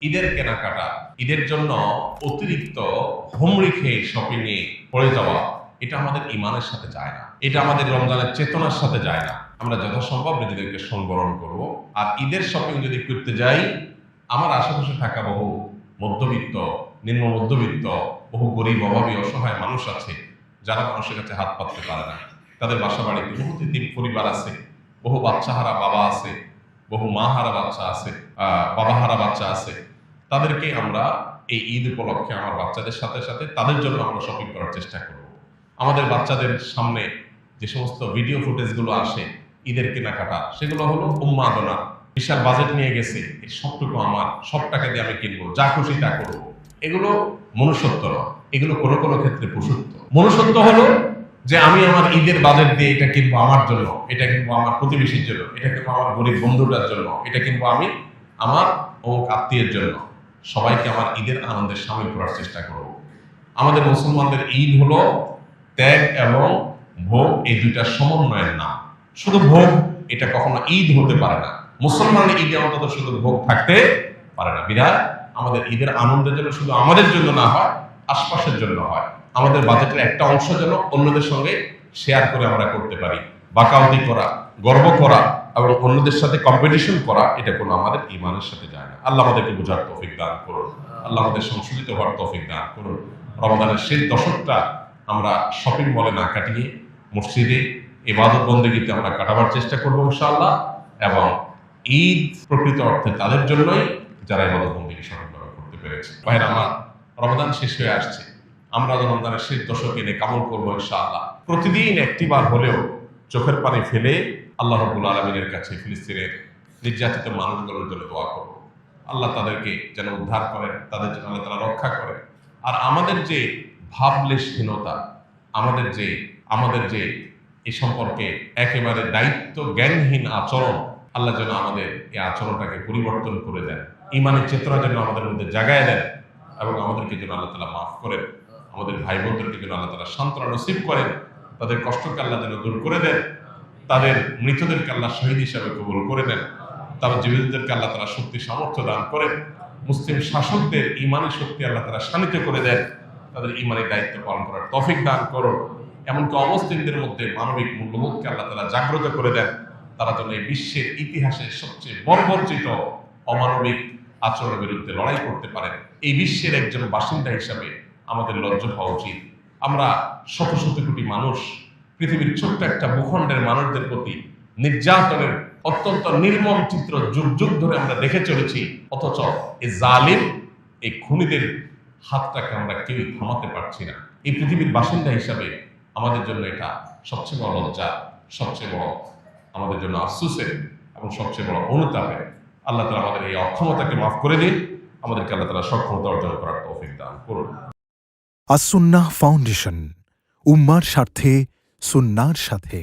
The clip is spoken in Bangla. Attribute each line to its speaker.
Speaker 1: ঈদের কেনাকাটা, ঈদের জন্য অতিরিক্ত হুমড়ি খেয়ে শপিং এ পড়ে যাওয়া, এটা আমাদের ঈমানের সাথে যায় না। এটা আমাদের রমজানের চেতনার সাথে যায় না। আমরা যথাসম্ভব নিজেদেরকে সংবরণ করব। আর ঈদের শপিং যদি করতে যাই, আমার আশেপাশে থাকা বহু মধ্যবিত্ত, নিম্ন মধ্যবিত্ত, বহু গরিব, অভাবী, অসহায় মানুষ আছে যারা মানুষের কাছে হাত পাততে পারে না। তাদের বাসা বাড়িতে বহু তিন পরিবার আছে, বহু বাচ্চাহারা বাবা আছে, বহু মা হারা বাচ্চা আছে, বাবা হারা বাচ্চা আছে। তাদেরকে আমরা এই ঈদ উপলক্ষে আমার বাচ্চাদের সাথে সাথে তাদের জন্য আমরা শপিং করার চেষ্টা করব। আমাদের বাচ্চাদের সামনে যে সমস্ত ভিডিও ফুটেজগুলো আসে ঈদের কেনাকাটা, সেগুলো হলো উন্মাদনা। বিশাল বাজেট নিয়ে গেছে, এই সবটুকু আমার, সব টাকা দিয়ে আমি কিনবো, যা খুশি তা করবো। এগুলো মনুষ্যত্ব নয়, এগুলো কোনো কোনো ক্ষেত্রে পশুত্ব। মনুষ্যত্ব হলো যে আমি আমার ঈদের বাজেট দিয়ে এটা কিনবো আমার জন্য, এটা কিনবো আমার প্রতিবেশীর জন্য, এটা কিনবো আমার গরিব বন্ধুটার জন্য, এটা কিনবো আমি আমার অমুক আত্মীয়ের জন্য। সবাইকে আমার ঈদের আনন্দের সামিল করার চেষ্টা করব। আমাদের মুসলমানদের ঈদ হলো ত্যাগ এবং ভোগ, এই দুইটার সমন্বয়ের নাম। শুধু ভোগ এটা কখনো ঈদ হতে পারে না। মুসলমানের ঈদে অন্তত শুধু ভোগ থাকতে পারে না। বিধায় আমাদের ঈদের আনন্দের জন্য শুধু আমাদের জন্য না হয়, আশপাশের জন্য হয়। আমাদের বাজেটের একটা অংশ যেন অন্যদের সঙ্গে শেয়ার করে আমরা করতে পারি। বাকাউতি করা, গর্ব করা এবং অন্যদের সাথে কম্পিটিশন করা, এটা কোনো আমাদের ঈমানের সাথে যায় না। আল্লাহ আমাদেরকে বোঝার তৌফিক দান করুন, আল্লাহ আমাদের সংশোধিত হওয়ার তৌফিক দান করুন। রমজানের শেষ দশকটা আমরা শপিং মলে না কাটিয়ে মসজিদে ইবাদত বন্দেগীতে আমরা কাটাবার চেষ্টা করবো ইনশাআল্লাহ। এবং ঈদ প্রকৃত অর্থে তাদের জন্যই যারা ইবাদত বন্দেগী সঠিকভাবে করতে পেরেছে। ভাইরা আমার, রমজান শেষ হয়ে আসছে, আমরা রমজানের শেষ দশকে এনে কামল করবো ইনশাআল্লাহ। প্রতিদিন একটিবার হলেও চোখের পানি ফেলে আল্লাহ রাব্বুল আলামিনের কাছে ফিলিস্তিনের নির্যাতিত মানুষগুলোর জন্য দোয়া করব। আল্লাহ তাদেরকে যেন উদ্ধার করেন, তাদের জন্য আল্লাহ তাআলা রক্ষা করেন। আর আমাদের যে ভাবলেশহীনতা, আমাদের যে এ সম্পর্কে একেবারে দায়িত্ব জ্ঞানহীন আচরণ, আল্লাহ যেন আমাদের এই আচরণটাকে পরিবর্তন করে দেন, ঈমানের চেতনা যেন আমাদের মধ্যে জাগায় দেন এবং আমাদেরকে যেন আল্লাহ তাআলা মাফ করেন। আমাদের ভাই বোনদেরকে যেন আল্লাহ তাআলা সান্ত্বনা নসিব করেন, তাদের কষ্টকে আল্লাহ যেন দূর করে দেন, তাদের মৃতদেরকে আল্লাহ শহীদ হিসাবে কবুল করে নেন, তাদের জীবিতদেরকে আল্লাহ তাআলা শক্তি সামর্থ্য দান করেন, মুসলিম শাসকদের ঈমানের শক্তি আল্লাহ তাআলা শানিত করে দেন, তাদের ঈমানের দায়িত্ব পালন করার তৌফিক দান করুন। এমনকি অমুসলিমদের মধ্যে মানবিক মূল্যবোধকে আল্লাহ তাআলা জাগ্রত করে দেন, তারা যেন এই বিশ্বের ইতিহাসের সবচেয়ে বর্বরচিত অমানবিক আচরণের বিরুদ্ধে লড়াই করতে পারেন। এই বিশ্বের একজন বাসিন্দা হিসাবে আমাদের লজ্জা হওয়া উচিত। আমরা শত শত কোটি মানুষ, পৃথিবীর ছোট্ট একটা ভূখণ্ডের মানুষদের প্রতি নির্যাতনের অত্যন্ত নির্মম চিত্র যুগ যুগ ধরে আমরা দেখে চলেছি। অথচ এই জালিম, এই খুনিদের হাতটাকে আমরা কেউই থামাতে পারছি না। এই পৃথিবীর বাসিন্দা হিসাবে আমাদের জন্য এটা সবচেয়ে বড় লজ্জা, সবচেয়ে বড় আমাদের জন্য আফসোসের এবং সবচেয়ে বড় অনুতাপের। আল্লাহ তাআলা আমাদের এই অক্ষমতাকে মাফ করে দিন, আমাদেরকে আল্লাহ তাআলা সক্ষমতা অর্জন করার তৌফিক দান করুন।
Speaker 2: আস-সুন্নাহ ফাউন্ডেশন, উম্মার স্বার্থে সুন্নাহর সাথে।